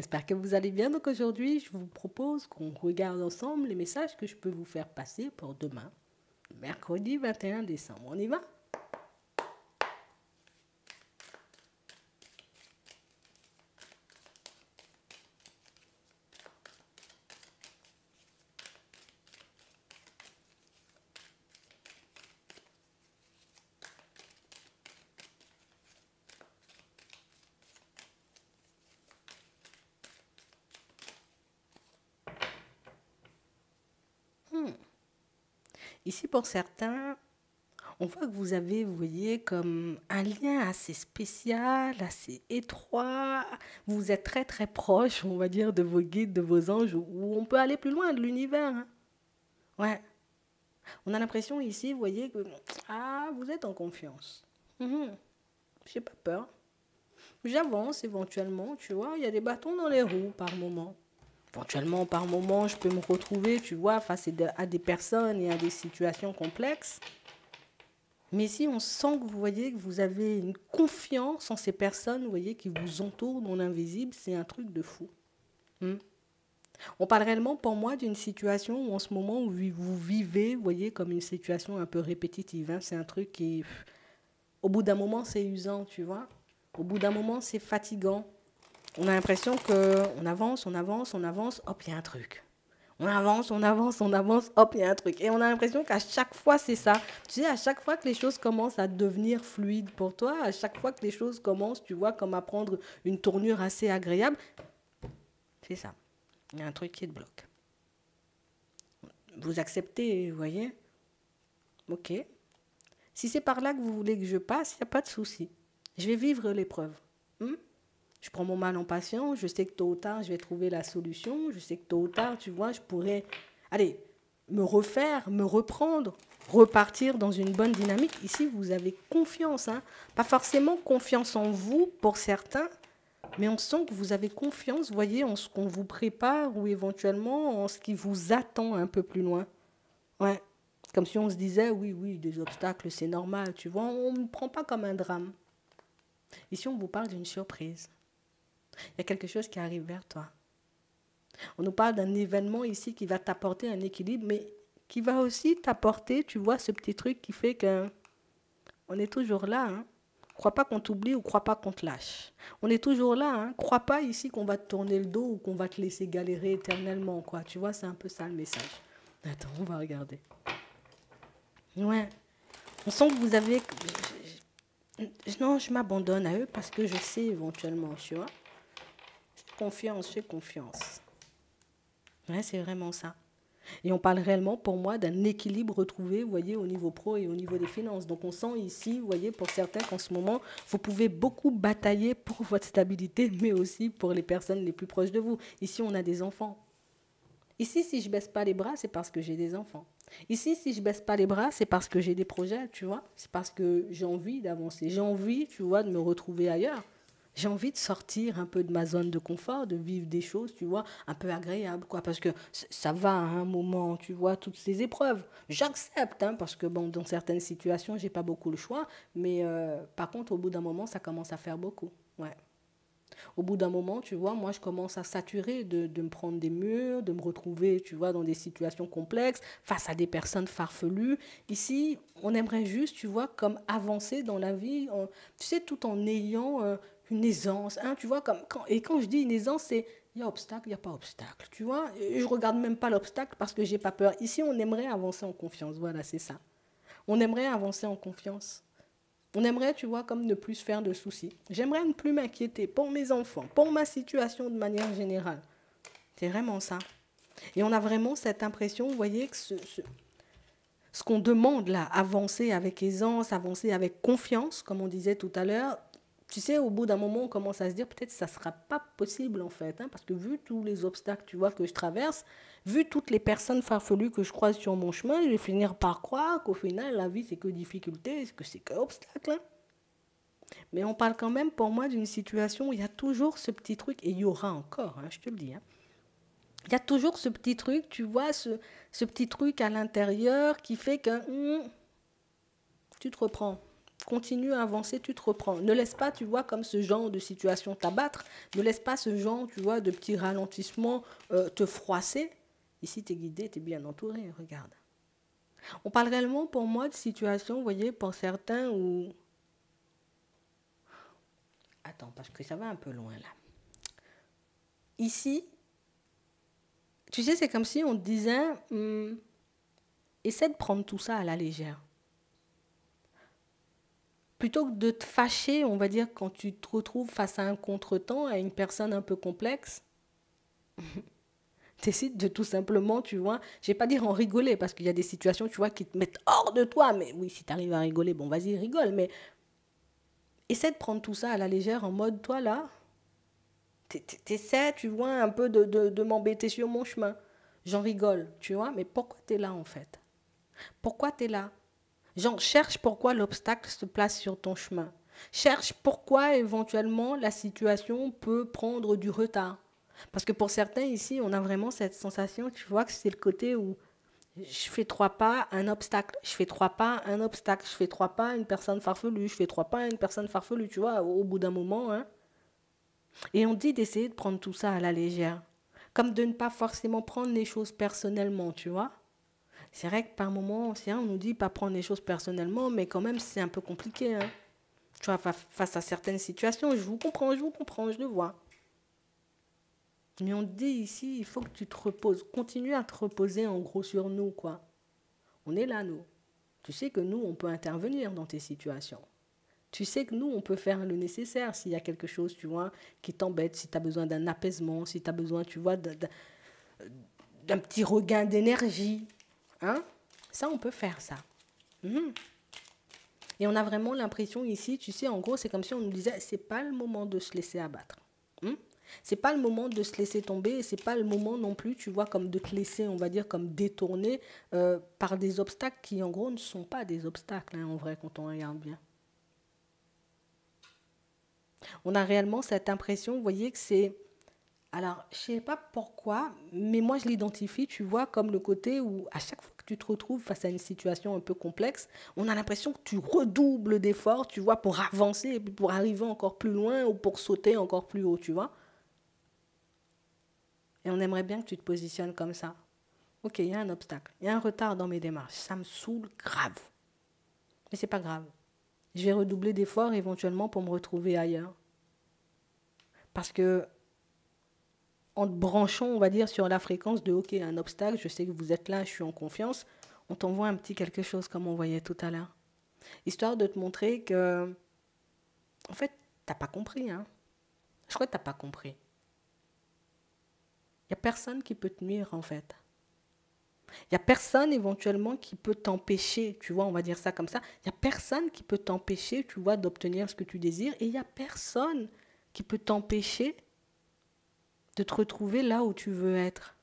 J'espère que vous allez bien. Donc aujourd'hui, je vous propose qu'on regarde ensemble les messages que je peux vous faire passer pour demain, mercredi 21 décembre. On y va? Ici, pour certains, on voit que vous avez, vous voyez, comme un lien assez spécial, assez étroit. Vous êtes très très proche, on va dire, de vos guides, de vos anges, ou on peut aller plus loin de l'univers, hein. Ouais, on a l'impression ici, vous voyez, que vous êtes en confiance. Mhm. J'ai pas peur. J'avance éventuellement, tu vois. Il y a des bâtons dans les roues par moment. Éventuellement, par moment, je peux me retrouver, tu vois, face à des personnes et à des situations complexes. Mais si on sent que vous voyez que vous avez une confiance en ces personnes, vous voyez, qui vous entourent dans l'invisible, c'est un truc de fou. Hmm. On parle réellement pour moi d'une situation où en ce moment où vous vivez, vous voyez, comme une situation un peu répétitive, hein. C'est un truc qui, au bout d'un moment, c'est usant, tu vois. Au bout d'un moment, c'est fatigant. On a l'impression qu'on avance, on avance, on avance, hop, il y a un truc. On avance, on avance, on avance, hop, il y a un truc. Et on a l'impression qu'à chaque fois, c'est ça. Tu sais, à chaque fois que les choses commencent à devenir fluides pour toi, à chaque fois que les choses commencent, tu vois, comme à prendre une tournure assez agréable, c'est ça. Il y a un truc qui te bloque. Vous acceptez, vous voyez? Ok. Si c'est par là que vous voulez que je passe, il n'y a pas de souci. Je vais vivre l'épreuve. Hmm. Je prends mon mal en patience, je sais que tôt ou tard, je vais trouver la solution, je sais que tôt ou tard, tu vois, je pourrais, allez, me refaire, me reprendre, repartir dans une bonne dynamique. Ici, vous avez confiance, hein. Pas forcément confiance en vous pour certains, mais on sent que vous avez confiance, vous voyez, en ce qu'on vous prépare ou éventuellement en ce qui vous attend un peu plus loin. Ouais. Comme si on se disait, oui, oui, des obstacles, c'est normal, tu vois, on ne prend pas comme un drame. Ici, on vous parle d'une surprise. Il y a quelque chose qui arrive vers toi. On nous parle d'un événement ici qui va t'apporter un équilibre, mais qui va aussi t'apporter, tu vois, ce petit truc qui fait que on est toujours là, hein. Crois pas qu'on t'oublie ou crois pas qu'on te lâche. On est toujours là, hein. Crois pas ici qu'on va te tourner le dos ou qu'on va te laisser galérer éternellement, quoi. Tu vois, c'est un peu ça le message. Attends, on va regarder. Ouais. On sent que vous avez... Non, je m'abandonne à eux parce que je sais éventuellement, tu vois. J'ai confiance. Ouais, c'est vraiment ça. Et on parle réellement, pour moi, d'un équilibre retrouvé, vous voyez, au niveau pro et au niveau des finances. Donc on sent ici, vous voyez, pour certains qu'en ce moment, vous pouvez beaucoup batailler pour votre stabilité, mais aussi pour les personnes les plus proches de vous. Ici, on a des enfants. Ici, si je baisse pas les bras, c'est parce que j'ai des enfants. Ici, si je baisse pas les bras, c'est parce que j'ai des projets, tu vois. C'est parce que j'ai envie d'avancer. J'ai envie, tu vois, de me retrouver ailleurs. J'ai envie de sortir un peu de ma zone de confort, de vivre des choses, tu vois, un peu agréables, quoi. Parce que ça va à un moment, tu vois, toutes ces épreuves. J'accepte, hein, parce que, bon, dans certaines situations, j'ai pas beaucoup le choix. Mais par contre, au bout d'un moment, ça commence à faire beaucoup. Ouais. Au bout d'un moment, tu vois, moi, je commence à saturer de me prendre des murs, de me retrouver, tu vois, dans des situations complexes, face à des personnes farfelues. Ici, on aimerait juste, tu vois, comme avancer dans la vie, tu sais, tout en ayant une aisance, hein, tu vois, et quand je dis une aisance, c'est, il y a obstacle, il n'y a pas obstacle, tu vois. Et je regarde même pas l'obstacle parce que j'ai pas peur. Ici, on aimerait avancer en confiance, voilà, c'est ça. On aimerait avancer en confiance. On aimerait, tu vois, comme ne plus se faire de soucis. J'aimerais ne plus m'inquiéter pour mes enfants, pour ma situation de manière générale. C'est vraiment ça. Et on a vraiment cette impression, vous voyez, que ce qu'on demande là, avancer avec aisance, avancer avec confiance, comme on disait tout à l'heure, tu sais, au bout d'un moment, on commence à se dire peut-être que ça ne sera pas possible en fait, hein, parce que vu tous les obstacles, tu vois, que je traverse, vu toutes les personnes farfelues que je croise sur mon chemin, je vais finir par croire qu'au final, la vie, c'est que difficulté, que c'est que obstacle, hein. Mais on parle quand même pour moi d'une situation où il y a toujours ce petit truc, et il y aura encore, hein, je te le dis, hein. Il y a toujours ce petit truc, tu vois, ce petit truc à l'intérieur qui fait que tu te reprends. Continue à avancer, tu te reprends. Ne laisse pas, tu vois, comme ce genre de situation t'abattre. Ne laisse pas ce genre, tu vois, de petits ralentissements te froisser. Ici, tu es guidé, tu es bien entouré, regarde. On parle réellement pour moi de situation, vous voyez, pour certains où... Attends, parce que ça va un peu loin là. Ici, tu sais, c'est comme si on te disait, essaie de prendre tout ça à la légère. Plutôt que de te fâcher, on va dire, quand tu te retrouves face à un contretemps, à une personne un peu complexe, t'essaies de tout simplement, tu vois, je vais pas dire en rigoler, parce qu'il y a des situations, tu vois, qui te mettent hors de toi, mais oui, si tu arrives à rigoler, bon, vas-y, rigole, mais essaie de prendre tout ça à la légère, en mode, toi, là, t'essaies, tu vois, un peu de m'embêter sur mon chemin. J'en rigole, tu vois, mais pourquoi tu es là, en fait? Pourquoi tu es là? Genre, cherche pourquoi l'obstacle se place sur ton chemin. Cherche pourquoi, éventuellement, la situation peut prendre du retard. Parce que pour certains, ici, on a vraiment cette sensation, tu vois, que c'est le côté où je fais 3 pas, un obstacle. Je fais 3 pas, un obstacle. Je fais 3 pas, une personne farfelue. Je fais 3 pas, une personne farfelue, tu vois, au bout d'un moment, hein. Et on dit d'essayer de prendre tout ça à la légère. Comme de ne pas forcément prendre les choses personnellement, tu vois. C'est vrai que par moments, on nous dit pas prendre les choses personnellement, mais quand même, c'est un peu compliqué, hein. Tu vois, face à certaines situations, je vous comprends, je le vois. Mais on te dit ici, il faut que tu te reposes. Continue à te reposer en gros sur nous, quoi. On est là, nous. Tu sais que nous, on peut intervenir dans tes situations. Tu sais que nous, on peut faire le nécessaire s'il y a quelque chose, tu vois, qui t'embête, si tu as besoin d'un apaisement, si tu as besoin, tu vois, d'un petit regain d'énergie. Hein? Ça, on peut faire ça. Mhm. Et on a vraiment l'impression ici, tu sais, en gros, c'est comme si on nous disait, c'est pas le moment de se laisser abattre. C'est pas le moment de se laisser tomber et c'est pas le moment non plus, tu vois, comme de te laisser, on va dire, comme détourner par des obstacles qui, en gros, ne sont pas des obstacles, hein, en vrai, quand on regarde bien. On a réellement cette impression, vous voyez, que c'est... Alors, je sais pas pourquoi, mais moi, je l'identifie, tu vois, comme le côté où, à chaque fois que tu te retrouves face à une situation un peu complexe, on a l'impression que tu redoubles d'efforts, tu vois, pour avancer, et puis pour arriver encore plus loin ou pour sauter encore plus haut, tu vois. Et on aimerait bien que tu te positionnes comme ça. Ok, il y a un obstacle, il y a un retard dans mes démarches, ça me saoule grave. Mais c'est pas grave. Je vais redoubler d'efforts éventuellement pour me retrouver ailleurs. Parce que en te branchant, on va dire, sur la fréquence de ok, un obstacle, je sais que vous êtes là, je suis en confiance, on t'envoie un petit quelque chose comme on voyait tout à l'heure. Histoire de te montrer que, en fait, t'as pas compris, hein. Je crois que t'as pas compris. Il n'y a personne qui peut te nuire, en fait. Il n'y a personne éventuellement qui peut t'empêcher, tu vois, on va dire ça comme ça. Il n'y a personne qui peut t'empêcher, tu vois, d'obtenir ce que tu désires. Et il n'y a personne qui peut t'empêcher de te retrouver là où tu veux être.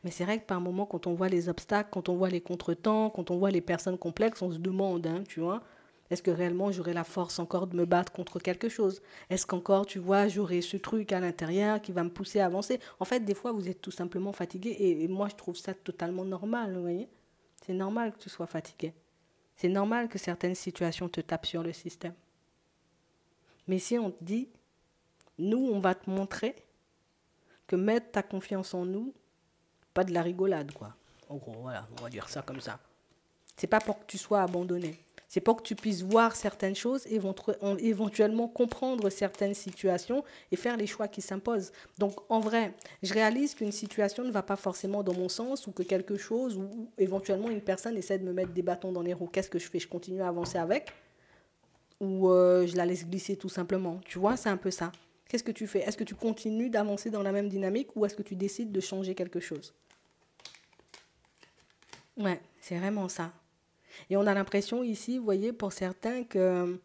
Mais c'est vrai que par moments, quand on voit les obstacles, quand on voit les contretemps, quand on voit les personnes complexes, on se demande, hein, tu vois, est-ce que réellement j'aurai la force encore de me battre contre quelque chose? Est-ce qu'encore, tu vois, j'aurai ce truc à l'intérieur qui va me pousser à avancer? En fait, des fois, vous êtes tout simplement fatigué et moi, je trouve ça totalement normal, vous voyez? C'est normal que tu sois fatigué. C'est normal que certaines situations te tapent sur le système. Mais si on te dit, nous, on va te montrer que mettre ta confiance en nous, pas de la rigolade, quoi. En gros, voilà, on va dire ça comme ça. C'est pas pour que tu sois abandonné. C'est pour que tu puisses voir certaines choses, éventuellement comprendre certaines situations et faire les choix qui s'imposent. Donc, en vrai, je réalise qu'une situation ne va pas forcément dans mon sens ou que quelque chose, ou éventuellement une personne essaie de me mettre des bâtons dans les roues. Qu'est-ce que je fais? Je continue à avancer avec ou je la laisse glisser tout simplement? Tu vois, c'est un peu ça. Qu'est-ce que tu fais? Est-ce que tu continues d'avancer dans la même dynamique ou est-ce que tu décides de changer quelque chose? Ouais, c'est vraiment ça. Et on a l'impression ici, vous voyez, pour certains, que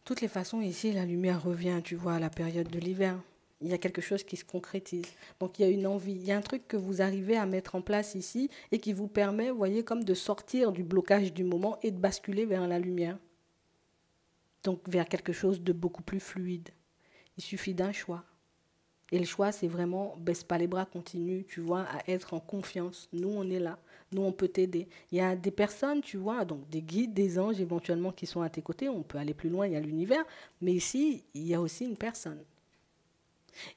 toutes les façons ici, la lumière revient, tu vois, à la période de l'hiver. Il y a quelque chose qui se concrétise. Donc il y a une envie, il y a un truc que vous arrivez à mettre en place ici et qui vous permet, vous voyez, comme de sortir du blocage du moment et de basculer vers la lumière. Donc vers quelque chose de beaucoup plus fluide. Il suffit d'un choix. Et le choix, c'est vraiment, baisse pas les bras, continue, tu vois, à être en confiance. Nous, on est là. Nous, on peut t'aider. Il y a des personnes, tu vois, donc des guides, des anges éventuellement qui sont à tes côtés. On peut aller plus loin, il y a l'univers. Mais ici, il y a aussi une personne.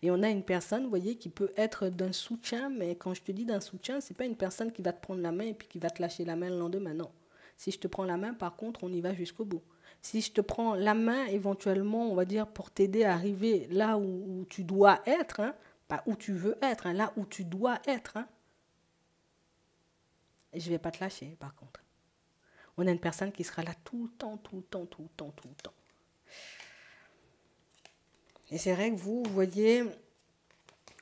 Et on a une personne, vous voyez, qui peut être d'un soutien, mais quand je te dis d'un soutien, c'est pas une personne qui va te prendre la main et puis qui va te lâcher la main le lendemain, non. Si je te prends la main, par contre, on y va jusqu'au bout. Si je te prends la main, éventuellement, on va dire, pour t'aider à arriver là où tu dois être, hein, pas où tu veux être, hein, là où tu dois être, hein, je vais pas te lâcher, par contre. On a une personne qui sera là tout le temps, tout le temps, tout le temps, tout le temps. Et c'est vrai que vous voyez,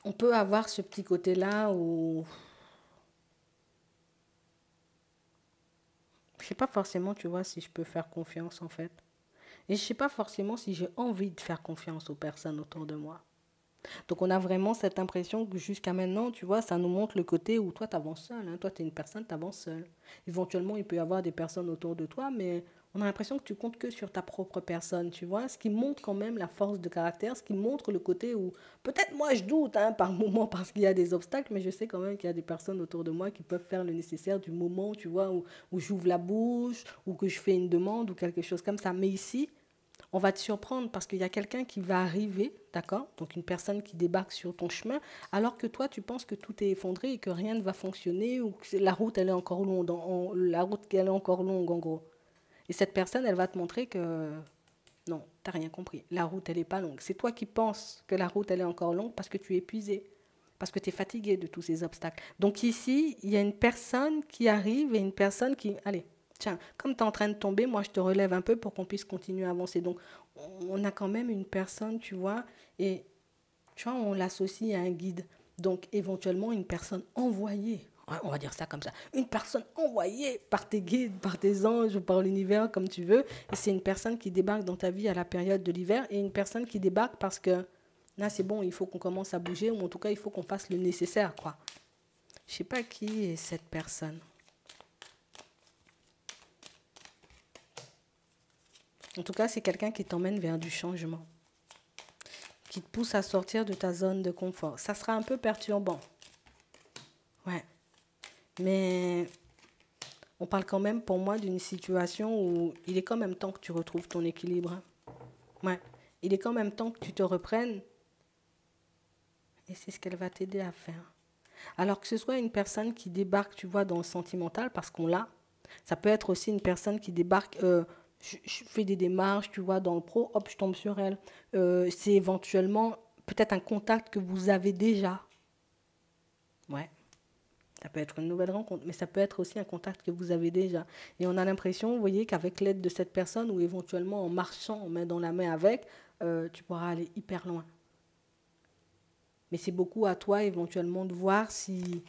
on peut avoir ce petit côté-là où je sais pas forcément, tu vois, si je peux faire confiance en fait. Et je sais pas forcément si j'ai envie de faire confiance aux personnes autour de moi. Donc on a vraiment cette impression que jusqu'à maintenant, tu vois, ça nous montre le côté où toi, tu avances seul. Hein. Toi, tu es une personne, tu avances seul. Éventuellement, il peut y avoir des personnes autour de toi, mais on a l'impression que tu comptes que sur ta propre personne, tu vois. Ce qui montre quand même la force de caractère, ce qui montre le côté où, peut-être moi, je doute hein, par moment parce qu'il y a des obstacles, mais je sais quand même qu'il y a des personnes autour de moi qui peuvent faire le nécessaire du moment, tu vois, où j'ouvre la bouche, ou que je fais une demande, ou quelque chose comme ça. Mais ici, on va te surprendre parce qu'il y a quelqu'un qui va arriver, d'accord? Donc une personne qui débarque sur ton chemin, alors que toi, tu penses que tout est effondré et que rien ne va fonctionner ou que la route, elle est encore longue, la route, elle est encore longue, en gros. Et cette personne, elle va te montrer que non, t'as rien compris. La route, elle n'est pas longue. C'est toi qui penses que la route, elle est encore longue parce que tu es épuisé, parce que tu es fatigué de tous ces obstacles. Donc ici, il y a une personne qui arrive et une personne qui... Allez, tiens, comme tu es en train de tomber, moi, je te relève un peu pour qu'on puisse continuer à avancer. Donc, on a quand même une personne, tu vois, et tu vois, on l'associe à un guide. Donc, éventuellement, une personne envoyée. Ouais, on va dire ça comme ça. Une personne envoyée par tes guides, par tes anges ou par l'univers, comme tu veux. Et c'est une personne qui débarque dans ta vie à la période de l'hiver et une personne qui débarque parce que là, c'est bon, il faut qu'on commence à bouger ou en tout cas, il faut qu'on fasse le nécessaire, quoi. Je sais pas qui est cette personne. En tout cas, c'est quelqu'un qui t'emmène vers du changement, qui te pousse à sortir de ta zone de confort. Ça sera un peu perturbant. Ouais. Mais on parle quand même pour moi d'une situation où il est quand même temps que tu retrouves ton équilibre. Hein. Ouais. Il est quand même temps que tu te reprennes. Et c'est ce qu'elle va t'aider à faire. Alors que ce soit une personne qui débarque, tu vois, dans le sentimental, parce qu'on l'a. Ça peut être aussi une personne qui débarque, je fais des démarches, tu vois, dans le pro, hop, je tombe sur elle. C'est éventuellement peut-être un contact que vous avez déjà. Ouais. Ça peut être une nouvelle rencontre, mais ça peut être aussi un contact que vous avez déjà. Et on a l'impression, vous voyez, qu'avec l'aide de cette personne, ou éventuellement en marchant main dans la main avec, tu pourras aller hyper loin. Mais c'est beaucoup à toi, éventuellement, de voir si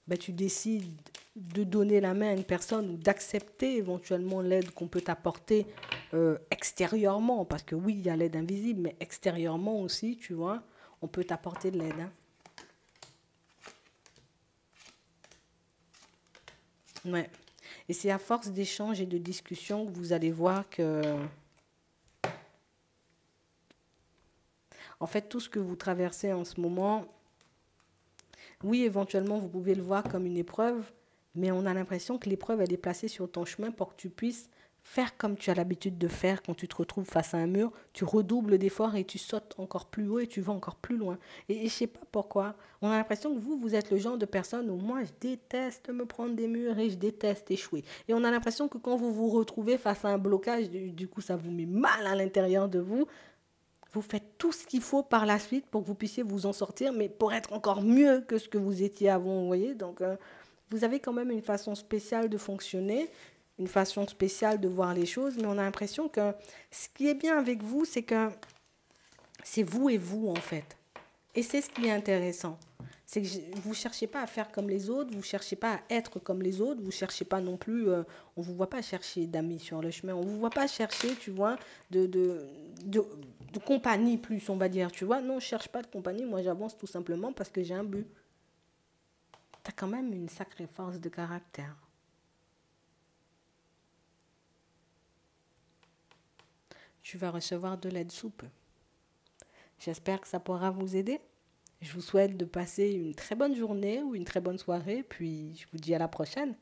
ben, tu décides de donner la main à une personne ou d'accepter éventuellement l'aide qu'on peut t'apporter extérieurement. Parce que oui, il y a l'aide invisible, mais extérieurement aussi, tu vois, on peut t'apporter de l'aide. Hein. Ouais. Et c'est à force d'échanges et de discussions que vous allez voir que, en fait, tout ce que vous traversez en ce moment, oui, éventuellement, vous pouvez le voir comme une épreuve, mais on a l'impression que l'épreuve, elle est placée sur ton chemin pour que tu puisses faire comme tu as l'habitude de faire quand tu te retrouves face à un mur. Tu redoubles d'efforts et tu sautes encore plus haut et tu vas encore plus loin. Et je ne sais pas pourquoi. On a l'impression que vous êtes le genre de personne où moi, je déteste me prendre des murs et je déteste échouer. Et on a l'impression que quand vous vous retrouvez face à un blocage, du coup, ça vous met mal à l'intérieur de vous. Vous faites tout ce qu'il faut par la suite pour que vous puissiez vous en sortir, mais pour être encore mieux que ce que vous étiez avant, vous voyez. Donc, vous avez quand même une façon spéciale de fonctionner, une façon spéciale de voir les choses, mais on a l'impression que ce qui est bien avec vous, c'est que c'est vous et vous, en fait. Et c'est ce qui est intéressant. C'est que vous ne cherchez pas à faire comme les autres, vous ne cherchez pas à être comme les autres, vous ne cherchez pas non plus, on ne vous voit pas chercher d'amis sur le chemin, on ne vous voit pas chercher, tu vois, de compagnie plus, on va dire, tu vois. Non, je ne cherche pas de compagnie, moi j'avance tout simplement parce que j'ai un but. Tu as quand même une sacrée force de caractère. Tu vas recevoir de l'aide sous peu. J'espère que ça pourra vous aider. Je vous souhaite de passer une très bonne journée ou une très bonne soirée, puis je vous dis à la prochaine.